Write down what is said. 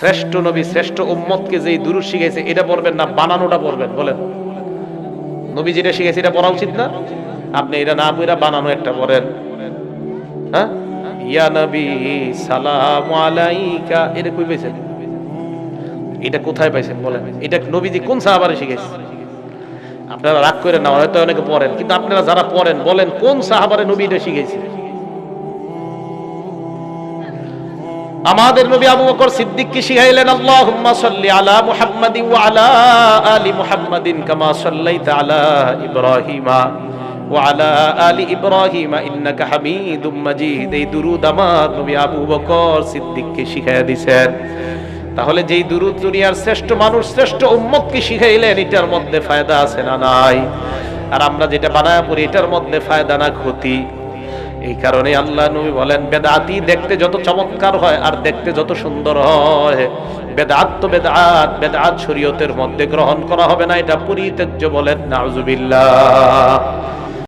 শ্রেষ্ঠ নবী শ্রেষ্ঠ উম্মতকে যেই দুরূদ শিখাইছে এটা পড়বেন না বানানোটা পড়বেন? বলেন, নবী যেটা শিখাইছে এটা পড়া উচিত না? আপনি এটা না পড়া বানানো একটা পড়েন। হ্যাঁ, ইয়া নবী সালামু আলাইকা, এটা কই পাইছেন? এটা কোথায় পাইছেন বলেন? এটা নবীজি কোন সাহাবারে শিখাইছে? আপনারা রাগ করে না, হয়তো অনেকে পড়েন, কিন্তু আপনারা যারা পড়েন বলেন কোন সাহাবারে নবী এটা শিখাইছে? আমাদের নবী আবু বকর সিদ্দিক কি শিখাইলেন? আল্লাহুম্মা সাল্লি আলা মুহাম্মাদিন ওয়া আলা আলি মুহাম্মাদিন কামা সাল্লাইতা আলা ইব্রাহিমা ওয়া আলা আলি ইব্রাহিমা ইন্নাকা হামিদুম মাজিদ। এই দুরূদ আমার নবী আবু বকর সিদ্দিককে শিখাইয়া দিয়েছেন। তাহলে যেই দুরূদ দুনিয়ার শ্রেষ্ঠ মানুষ শ্রেষ্ঠ উম্মতকে শিখাইলেন, এটার মধ্যে ফায়দা আছে না নাই? আর আমরা যেটা বানায় পড়ি এটার মধ্যে ফায়দা না ক্ষতি? এই কারণে আল্লাহ নবী বলেন, বেদাতি দেখতে যত চমৎকার হয় আর দেখতে যত সুন্দর হয়, বেদাত তো বেদাত, বেদাত শরীয়তের মধ্যে গ্রহণ করা হবে না, এটা পরিত্যাজ্য। বলেন নাউজুবিল্লাহ।